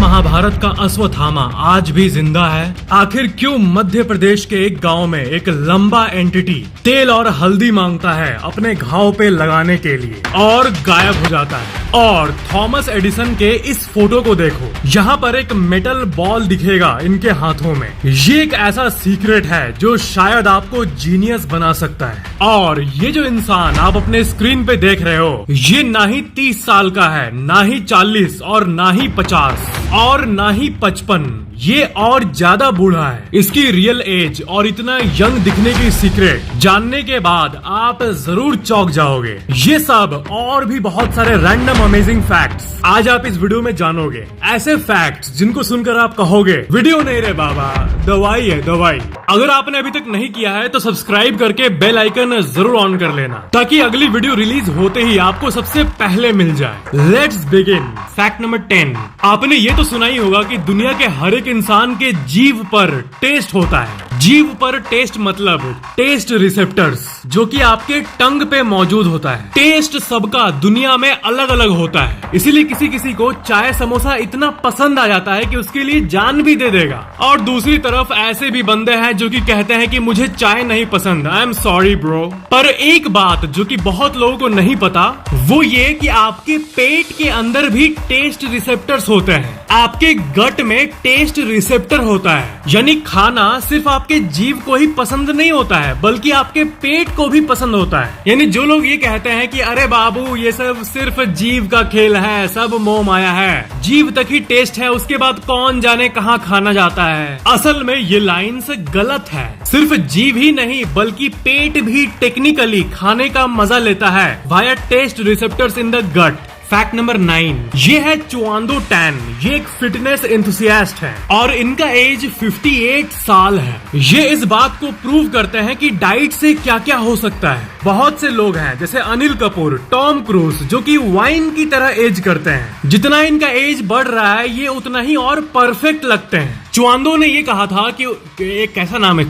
महाभारत का अश्वत्थामा आज भी जिंदा है? आखिर क्यों मध्य प्रदेश के एक गांव में एक लंबा एंटिटी तेल और हल्दी मांगता है अपने घाव पे लगाने के लिए और गायब हो जाता है? और थॉमस एडिसन के इस फोटो को देखो, यहाँ पर एक मेटल बॉल दिखेगा इनके हाथों में। ये एक ऐसा सीक्रेट है जो शायद आपको जीनियस बना सकता है। और ये जो इंसान आप अपने स्क्रीन पे देख रहे हो, ये ना ही 30 साल का है, ना ही 40 और ना ही 50 और ना ही 55, ये और ज्यादा बूढ़ा है। इसकी रियल एज और इतना यंग दिखने की सीक्रेट जानने के बाद आप जरूर चौंक जाओगे। ये सब और भी बहुत सारे रैंडम अमेजिंग फैक्ट्स आज आप इस वीडियो में जानोगे। ऐसे फैक्ट्स जिनको सुनकर आप कहोगे वीडियो नहीं रे बाबा, दवाई है दवाई। अगर आपने अभी तक नहीं किया है तो सब्सक्राइब करके बेल आइकन जरूर ऑन कर लेना ताकि अगली वीडियो रिलीज होते ही आपको सबसे पहले मिल जाए। Let's begin. Fact number 10। आपने ये तो सुना ही होगा कि दुनिया के हर एक इंसान के जीभ पर टेस्ट होता है। जीभ पर टेस्ट मतलब टेस्ट रिसेप्टर्स, जो कि आपके टंग पे मौजूद होता है। टेस्ट सबका दुनिया में अलग अलग होता है, इसीलिए किसी किसी को चाय समोसा इतना पसंद आ जाता है कि उसके लिए जान भी दे देगा। और दूसरी तरफ ऐसे भी बंदे हैं जो कि कहते हैं कि मुझे चाय नहीं पसंद, आई एम सॉरी ब्रो। पर एक बात जो कि बहुत लोगों को नहीं पता वो ये कि आपके पेट के अंदर भी टेस्ट रिसेप्टर्स होते हैं। आपके गट में टेस्ट रिसेप्टर होता है, यानी खाना सिर्फ आपके जीभ को ही पसंद नहीं होता है बल्कि आपके पेट को भी पसंद होता है। यानी जो लोग ये कहते हैं कि अरे बाबू ये सब सिर्फ जीभ का खेल है, सब मोह माया है, जीभ तक ही टेस्ट है, उसके बाद कौन जाने कहाँ खाना जाता है, असल में ये लाइन से गलत है। सिर्फ जीभ ही नहीं बल्कि पेट भी टेक्निकली खाने का मजा लेता है via taste receptors in the gut. Fact number 9। ये है चुआंदो टैन। ये एक फिटनेस एंथुसियास्ट है और इनका एज 58 साल है। ये इस बात को प्रूव करते हैं कि डाइट से क्या क्या हो सकता है। बहुत से लोग हैं जैसे अनिल कपूर, टॉम क्रूज, जो कि वाइन की तरह एज करते हैं। जितना इनका एज बढ़ रहा है ये उतना ही और परफेक्ट लगते हैं। चुआंदो ने ये कहा था कि एक कैसा नाम है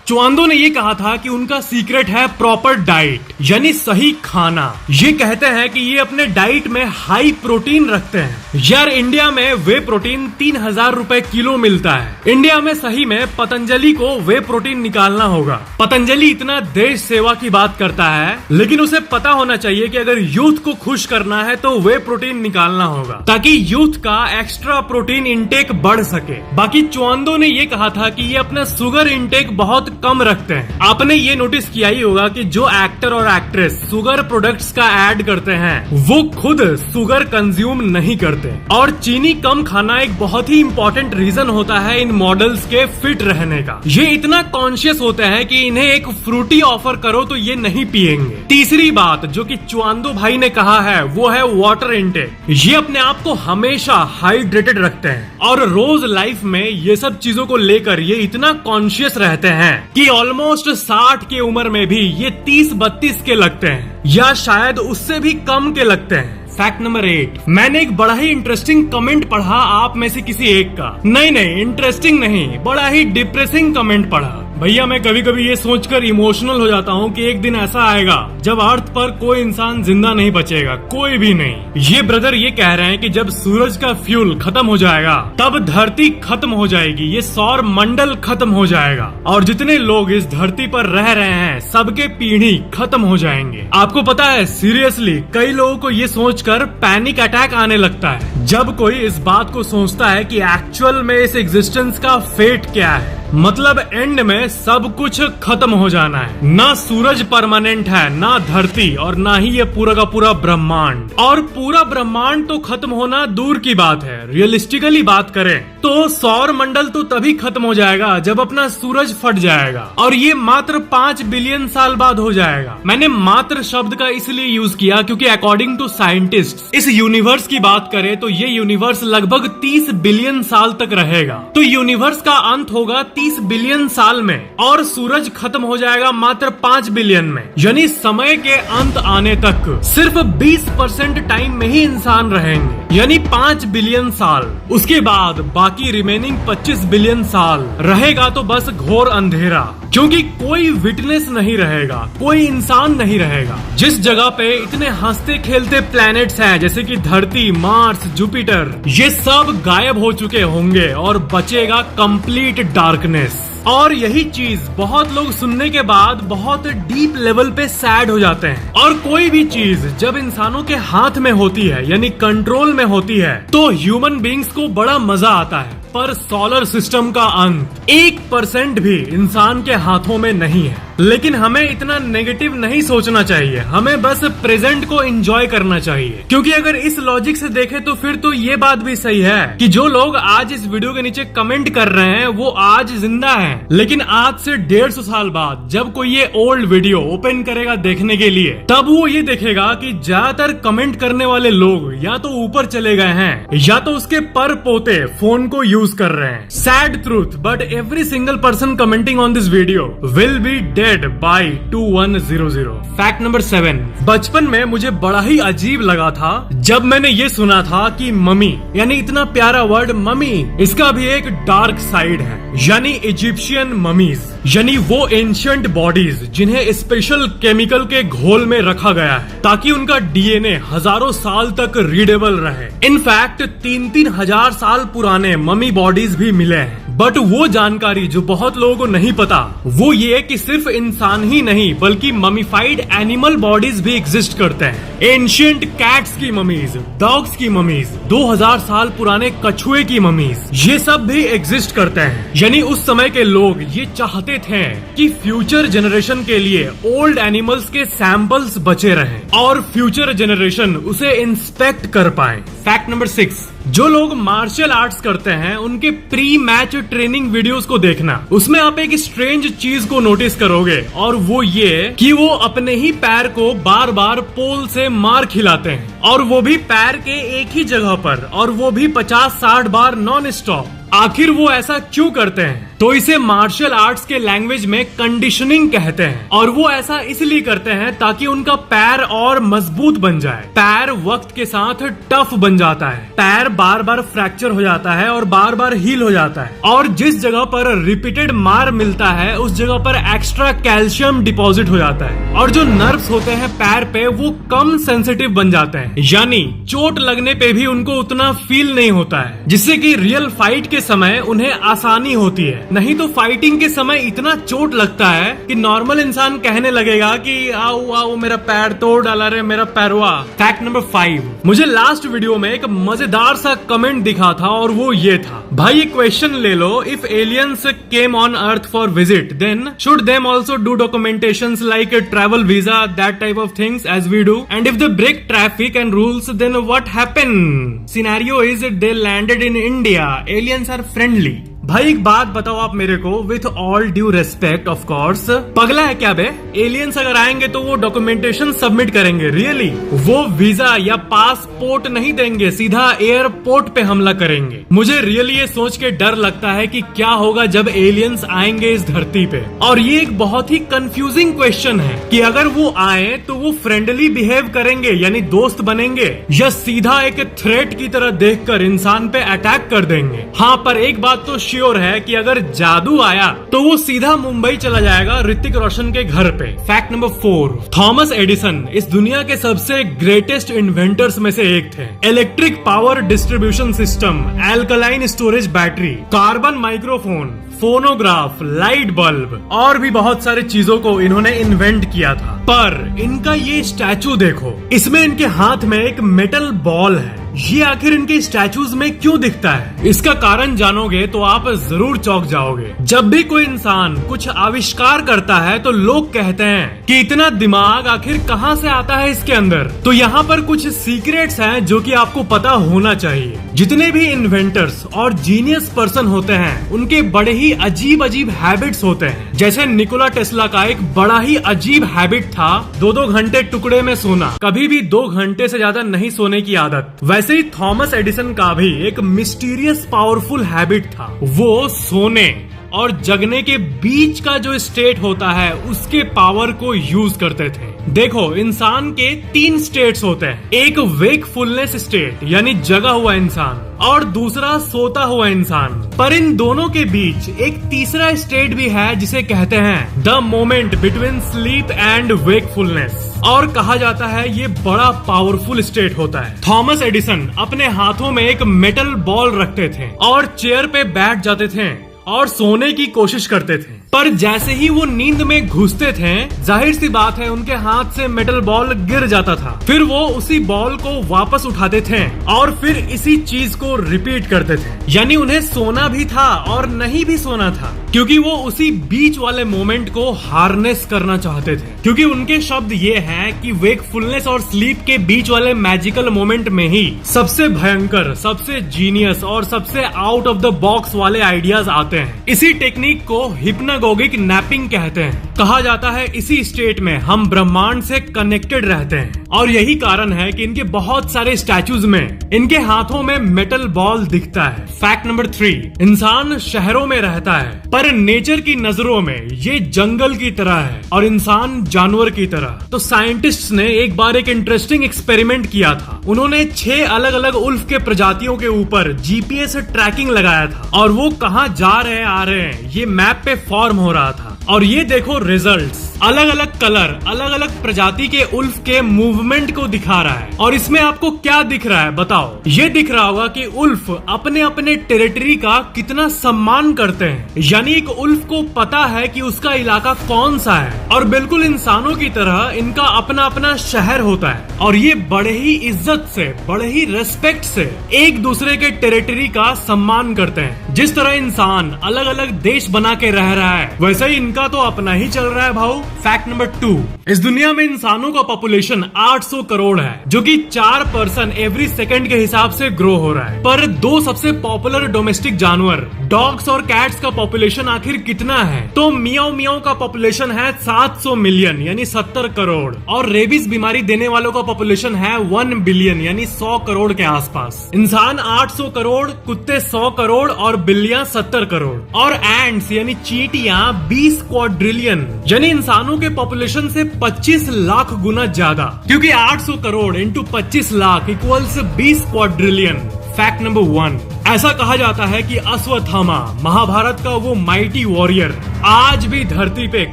चुआंदो ने ये कहा था कि उनका सीक्रेट है प्रॉपर डाइट, यानी सही खाना। ये कहते हैं कि ये अपने डाइट में हाई प्रोटीन रखते हैं। यार इंडिया में वे प्रोटीन 3000 रुपए किलो मिलता है। इंडिया में सही में पतंजलि को वे प्रोटीन निकालना होगा। पतंजलि इतना देश सेवा की बात करता है, लेकिन उसे पता होना चाहिए कि अगर यूथ को खुश करना है तो वे प्रोटीन निकालना होगा ताकि यूथ का एक्स्ट्रा प्रोटीन इंटेक बढ़ सके। बाकी चुआंदो ने ये कहा था कि ये अपना शुगर इंटेक बहुत कम रखते हैं। आपने ये नोटिस किया ही होगा कि जो एक्टर और एक्ट्रेस शुगर प्रोडक्ट्स का ऐड करते हैं वो खुद शुगर कंज्यूम नहीं करते। और चीनी कम खाना एक बहुत ही इंपॉर्टेंट रीजन होता है इन मॉडल्स के फिट रहने का। ये इतना कॉन्शियस होते हैं कि इन्हें एक फ्रूटी ऑफर करो तो ये नहीं पिएंगे। तीसरी बात जो कि चुआंदो भाई ने कहा है वो है वाटर इंटेक। ये अपने आप को हमेशा हाइड्रेटेड रखते हैं और रोज लाइफ में ये सब चीजों को लेकर ये इतना कॉन्शियस रहते हैं कि ऑलमोस्ट 60 की उम्र में भी ये 30-32 के लगते हैं या शायद उससे भी कम के लगते हैं। Fact number 8। मैंने एक बड़ा ही इंटरेस्टिंग कमेंट पढ़ा आप में से किसी एक का। नहीं इंटरेस्टिंग नहीं, बड़ा ही डिप्रेसिंग कमेंट पढ़ा। भैया मैं कभी कभी ये सोचकर इमोशनल हो जाता हूँ कि एक दिन ऐसा आएगा जब अर्थ पर कोई इंसान जिंदा नहीं बचेगा, कोई भी नहीं। ये ब्रदर ये कह रहे हैं कि जब सूरज का फ्यूल खत्म हो जाएगा तब धरती खत्म हो जाएगी, ये सौर मंडल खत्म हो जाएगा और जितने लोग इस धरती पर रह रहे हैं सबके पीढ़ी खत्म हो जाएंगे। आपको पता है सीरियसली कई लोगों को ये सोचकर पैनिक अटैक आने लगता है जब कोई इस बात को सोचता है कि एक्चुअल में इस एग्जिस्टेंस का फेट क्या है। मतलब एंड में सब कुछ खत्म हो जाना है। ना सूरज परमानेंट है, ना धरती, और ना ही ये पूरा का पूरा ब्रह्मांड। और पूरा ब्रह्मांड तो खत्म होना दूर की बात है, रियलिस्टिकली बात करें तो सौर मंडल तो तभी खत्म हो जाएगा जब अपना सूरज फट जाएगा और ये मात्र 5 बिलियन साल बाद हो जाएगा। मैंने मात्र शब्द का इसलिए यूज किया क्योंकि अकॉर्डिंग टू साइंटिस्ट इस यूनिवर्स की बात करें तो ये यूनिवर्स लगभग 30 बिलियन साल तक रहेगा। तो यूनिवर्स का अंत होगा 30 बिलियन साल में और सूरज खत्म हो जाएगा मात्र 5 बिलियन में। यानी समय के अंत आने तक सिर्फ 20% टाइम में ही इंसान रहेंगे। यानी 5 बिलियन साल। उसके बाद बाकी रिमेनिंग 25 बिलियन साल रहेगा तो बस घोर अंधेरा, क्योंकि कोई विटनेस नहीं रहेगा, कोई इंसान नहीं रहेगा। जिस जगह पे इतने हंसते खेलते प्लैनेट्स हैं जैसे कि धरती, मार्स, जुपिटर, ये सब गायब हो चुके होंगे और बचेगा कंप्लीट डार्कनेस। और यही चीज बहुत लोग सुनने के बाद बहुत डीप लेवल पे सैड हो जाते हैं। और कोई भी चीज जब इंसानों के हाथ में होती है यानी कंट्रोल में होती है तो ह्यूमन बींग्स को बड़ा मजा आता है। पर सोलर सिस्टम का अंत 1% भी इंसान के हाथों में नहीं है। लेकिन हमें इतना नेगेटिव नहीं सोचना चाहिए, हमें बस प्रेजेंट को एंजॉय करना चाहिए। क्योंकि अगर इस लॉजिक से देखें तो फिर तो ये बात भी सही है कि जो लोग आज इस वीडियो के नीचे कमेंट कर रहे हैं वो आज जिंदा हैं। लेकिन आज से 150 साल बाद जब कोई ये ओल्ड वीडियो ओपन करेगा देखने के लिए, तब वो ये देखेगा कि ज्यादातर कमेंट करने वाले लोग या तो ऊपर चले गए हैं या तो उसके पर पोते फोन को यूज कर रहे हैं। Sad truth, but every single person commenting on this video will be dead by 2100। Fact number 7, बचपन में मुझे बड़ा ही अजीब लगा था जब मैंने ये सुना था कि मम्मी, यानी इतना प्यारा वर्ड मम्मी, इसका भी एक डार्क साइड है। यानी इजिप्शियन ममीज, यानी वो एंशियंट बॉडीज जिन्हें स्पेशल केमिकल के घोल में रखा गया है ताकि उनका डीएनए हजारों साल तक रीडेबल रहे। इनफैक्ट 3-3 हजार साल पुराने ममी बॉडीज भी मिले हैं। बट वो जानकारी जो बहुत लोगों को नहीं पता वो ये कि सिर्फ इंसान ही नहीं बल्कि ममीफाइड एनिमल बॉडीज भी एग्जिस्ट करते हैं। एंशियंट कैट्स की ममीज, डॉग्स की ममीज, 2000 साल पुराने कछुए की ममीज, ये सब भी एग्जिस्ट करते हैं। यानी उस समय के लोग ये चाहते थे कि फ्यूचर जनरेशन के लिए ओल्ड एनिमल्स के सैंपल्स बचे रहें और फ्यूचर जनरेशन उसे इंस्पेक्ट कर पाए। फैक्ट नंबर 6, जो लोग मार्शल आर्ट्स करते हैं उनके प्री मैच ट्रेनिंग वीडियोस को देखना। उसमें आप एक स्ट्रेंज चीज को नोटिस करोगे और वो ये कि वो अपने ही पैर को बार बार पोल से मार खिलाते हैं, और वो भी पैर के एक ही जगह पर, और वो भी 50-60 बार नॉन स्टॉप। आखिर वो ऐसा क्यों करते हैं? तो इसे मार्शल आर्ट्स के लैंग्वेज में कंडीशनिंग कहते हैं। और वो ऐसा इसलिए करते हैं ताकि उनका पैर और मजबूत बन जाए। पैर वक्त के साथ टफ बन जाता है, पैर बार बार फ्रैक्चर हो जाता है और बार बार हील हो जाता है, और जिस जगह पर रिपीटेड मार मिलता है उस जगह पर एक्स्ट्रा कैल्शियम डिपॉजिट हो जाता है, और जो नर्व्स होते हैं पैर पे वो कम सेंसिटिव बन जाते हैं। यानी चोट लगने पे भी उनको उतना फील नहीं होता है, जिससे कि रियल फाइट के समय उन्हें आसानी होती है। नहीं तो फाइटिंग के समय इतना चोट लगता है कि नॉर्मल इंसान कहने लगेगा कि आओ आओ मेरा पैर तोड़ डाला रे मेरा पैरवा। फैक्ट नंबर 5, मुझे लास्ट वीडियो में एक मजेदार सा कमेंट दिखा था और वो ये था, भाई ये क्वेश्चन ले लो, if aliens came on earth for visit then should them also do documentations like travel visa, that type of things as we do, and if they break traffic and rules then what happen? Scenario is they landed in India, aliens are friendly. भाई एक बात बताओ आप मेरे को, with all due respect of course, पगला है क्या बे? एलियंस अगर आएंगे तो वो डॉक्यूमेंटेशन सबमिट करेंगे, रियली? वो वीजा या पासपोर्ट नहीं देंगे, सीधा एयरपोर्ट पे हमला करेंगे। मुझे रियली ये सोच के डर लगता है कि क्या होगा जब एलियंस आएंगे इस धरती पे। और ये एक बहुत ही कंफ्यूजिंग क्वेश्चन है कि अगर वो आए तो वो फ्रेंडली बिहेव करेंगे यानी दोस्त बनेंगे, या सीधा एक थ्रेट की तरह देखकर इंसान पे अटैक कर देंगे। हाँ, पर एक बात तो श्योर है कि अगर जादू आया तो वो सीधा मुंबई चला जाएगा ऋतिक रोशन के घर पे। फैक्ट नंबर 4, थॉमस एडिसन इस दुनिया के सबसे ग्रेटेस्ट इन्वेंटर्स में से एक थे। Electric power distribution system, alkaline storage battery, carbon microphone, phonograph, light bulb और भी बहुत सारी चीजों को इन्होंने इन्वेंट किया था। पर इनका ये स्टैचू देखो, इसमें इनके हाथ में एक मेटल बॉल है। ये आखिर इनके स्टैचूज में क्यों दिखता है? इसका कारण जानोगे तो आप जरूर चौंक जाओगे। जब भी कोई इंसान कुछ आविष्कार करता है तो लोग कहते हैं कि इतना दिमाग आखिर कहाँ से आता है इसके अंदर। तो यहाँ पर कुछ सीक्रेट्स हैं जो कि आपको पता होना चाहिए। जितने भी इन्वेंटर्स और जीनियस पर्सन होते हैं उनके बड़े ही अजीब अजीब हैबिट्स होते हैं। जैसे निकोला टेस्ला का एक बड़ा ही अजीब हैबिट था 2-2 घंटे टुकड़े में सोना, कभी भी 2 घंटे से ज्यादा नहीं सोने की आदत। वैसे ही थॉमस एडिसन का भी एक मिस्टीरियस पावरफुल हैबिट था, वो सोने और जगने के बीच का जो स्टेट होता है उसके पावर को यूज करते थे। देखो, इंसान के 3 स्टेट्स होते हैं। एक वेकफुलनेस स्टेट यानी जगा हुआ इंसान, और दूसरा सोता हुआ इंसान। पर इन दोनों के बीच एक तीसरा स्टेट भी है जिसे कहते हैं the moment between sleep and wakefulness, और कहा जाता है ये बड़ा पावरफुल स्टेट होता है। थॉमस एडिसन अपने हाथों में एक मेटल बॉल रखते थे और चेयर पे बैठ जाते थे और सोने की कोशिश करते थे, पर जैसे ही वो नींद में घुसते थे, जाहिर सी बात है उनके हाथ से मेटल बॉल गिर जाता था। फिर वो उसी बॉल को वापस उठाते थे और फिर इसी चीज को रिपीट करते थे। यानी उन्हें सोना भी था और नहीं भी सोना था, क्योंकि वो उसी बीच वाले मोमेंट को हार्नेस करना चाहते थे। क्योंकि उनके शब्द ये हैं कि वेकफुलनेस और स्लीप के बीच वाले मैजिकल मोमेंट में ही सबसे भयंकर, सबसे जीनियस और सबसे आउट ऑफ द बॉक्स वाले आइडियाज आते हैं। इसी टेक्निक को हिप्नागोगिक नैपिंग कहते हैं। कहा जाता है इसी स्टेट में हम ब्रह्मांड से कनेक्टेड रहते हैं, और यही कारण है कि इनके बहुत सारे स्टैचूज में इनके हाथों में मेटल बॉल दिखता है। फैक्ट नंबर 3, इंसान शहरों में रहता है, पर नेचर की नजरों में ये जंगल की तरह है और इंसान जानवर की तरह। तो साइंटिस्ट्स ने एक बार एक इंटरेस्टिंग एक्सपेरिमेंट किया था। उन्होंने 6 अलग अलग उल्फ के प्रजातियों के ऊपर जीपीएस ट्रैकिंग लगाया था, और वो कहाँ जा रहे आ रहे हैं ये मैप पे फॉर्म हो रहा था। और ये देखो रिजल्ट्स, अलग अलग कलर, अलग अलग प्रजाति के उल्फ के मूवमेंट को दिखा रहा है। और इसमें आपको क्या दिख रहा है बताओ? ये दिख रहा होगा कि उल्फ अपने अपने टेरिटरी का कितना सम्मान करते हैं। यानी एक उल्फ को पता है कि उसका इलाका कौन सा है, और बिल्कुल इंसानों की तरह इनका अपना अपना शहर होता है, और ये बड़े ही इज्जत से, बड़े ही रेस्पेक्ट से एक दूसरे के टेरिटरी का सम्मान करते हैं। जिस तरह इंसान अलग अलग देश बना के रह रहा है, वैसे ही इनका तो अपना ही चल रहा है भाऊ। फैक्ट नंबर 2, इस दुनिया में इंसानों का पॉपुलेशन 800 करोड़ है, जो कि 4 पर्सन एवरी सेकंड के हिसाब से ग्रो हो रहा है। पर 2 सबसे पॉपुलर डोमेस्टिक जानवर डॉग्स और कैट्स का पॉपुलेशन आखिर कितना है? तो मियाओ मियाओ का पॉपुलेशन है 700 मिलियन यानी 70 करोड़, और रेबीज बीमारी देने वालों का पॉपुलेशन है 1 बिलियन यानी 100 करोड़ के आसपास। इंसान 800 करोड़, कुत्ते 100 करोड़ और बिल्लियां 70 करोड़, और एंड्स यानी चींटियां 20 क्वाड्रिलियन, यानी इंसानों के पॉपुलेशन से 25 लाख गुना ज्यादा। क्योंकि 800 crore into 25 lakh equals 20 quadrillion. Fact number 1, ऐसा कहा जाता है कि अश्वत्थामा, महाभारत का वो माइटी वॉरियर, आज भी धरती पे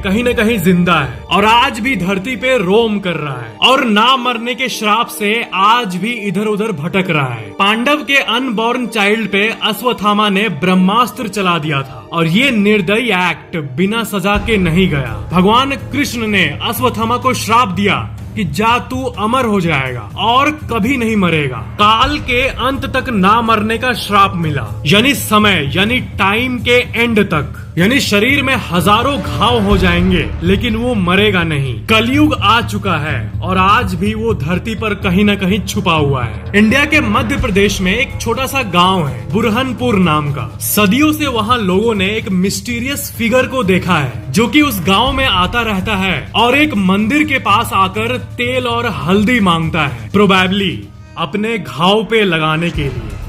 कहीं न कहीं जिंदा है, और आज भी धरती पे रोम कर रहा है, और ना मरने के श्राप से आज भी इधर उधर भटक रहा है। पांडव के अनबॉर्न चाइल्ड पे अश्वत्थामा ने ब्रह्मास्त्र चला दिया था, और ये निर्दयी एक्ट बिना सजा के नहीं गया। भगवान कृष्ण ने अश्वत्थामा को श्राप दिया कि जा तू अमर हो जाएगा और कभी नहीं मरेगा। काल के अंत तक ना मरने का श्राप मिला, यानी समय यानी टाइम के एंड तक, यानी शरीर में हजारों घाव हो जाएंगे लेकिन वो मरेगा नहीं। कलयुग आ चुका है और आज भी वो धरती पर कहीं न कहीं छुपा हुआ है। इंडिया के मध्य प्रदेश में एक छोटा सा गांव है बुरहानपुर नाम का। सदियों से वहाँ लोगों ने एक मिस्टीरियस फिगर को देखा है, जो कि उस गांव में आता रहता है और एक मंदिर के पास आकर तेल और हल्दी मांगता है, प्रोबेबली अपने घाव पे लगाने के लिए।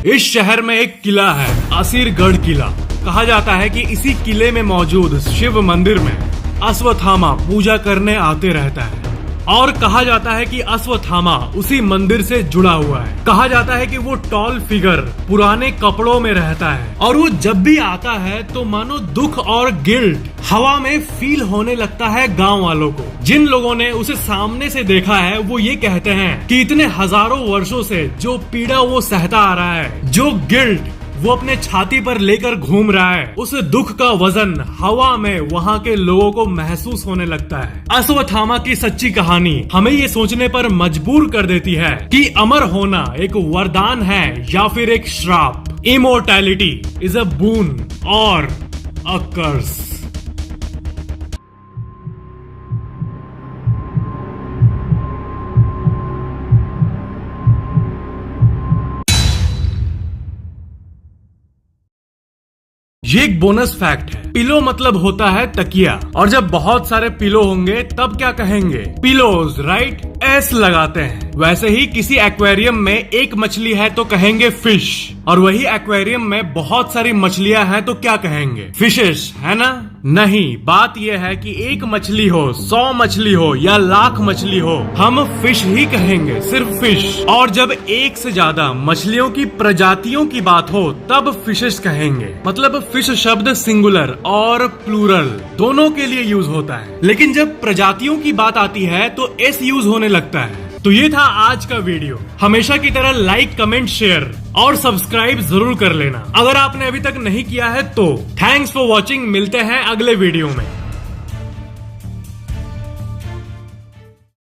इस शहर में एक किला है, असीरगढ़ किला। कहा जाता है कि इसी किले में मौजूद शिव मंदिर में अश्वत्थामा पूजा करने आते रहता है, और कहा जाता है कि अश्वत्थामा उसी मंदिर से जुड़ा हुआ है। कहा जाता है कि वो टॉल फिगर पुराने कपड़ों में रहता है, और वो जब भी आता है तो मानो दुख और गिल्ट हवा में फील होने लगता है गांव वालों को। जिन लोगों ने उसे सामने से देखा है वो ये कहते हैं कि इतने हजारों वर्षों से जो पीड़ा वो सहता आ रहा है, जो गिल्ट वो अपने छाती पर लेकर घूम रहा है, उस दुख का वजन हवा में वहाँ के लोगों को महसूस होने लगता है। अश्वत्थामा की सच्ची कहानी हमें ये सोचने पर मजबूर कर देती है कि अमर होना एक वरदान है या फिर एक श्राप। इमोर्टैलिटी इज अ बून और अ कर्स। ये एक बोनस फैक्ट है। पिलो मतलब होता है तकिया, और जब बहुत सारे पिलो होंगे तब क्या कहेंगे? Pillows, right? एस लगाते हैं। वैसे ही किसी एक्वेरियम में एक मछली है तो कहेंगे फिश, और वही एक्वेरियम में बहुत सारी मछलियां हैं तो क्या कहेंगे? फिशेस, है ना? नहीं, बात यह है कि एक मछली हो, 100 मछली हो या लाख मछली हो, हम फिश ही कहेंगे, सिर्फ फिश। और जब एक से ज्यादा मछलियों की प्रजातियों की बात हो तब फिशेस कहेंगे। मतलब फिश शब्द सिंगुलर और प्लूरल दोनों के लिए यूज होता है, लेकिन जब प्रजातियों की बात आती है तो एस यूज होने लगता है। तो ये था आज का वीडियो। हमेशा की तरह लाइक, कमेंट, शेयर और सब्सक्राइब जरूर कर लेना अगर आपने अभी तक नहीं किया है तो। थैंक्स फॉर वॉचिंग, मिलते हैं अगले वीडियो में।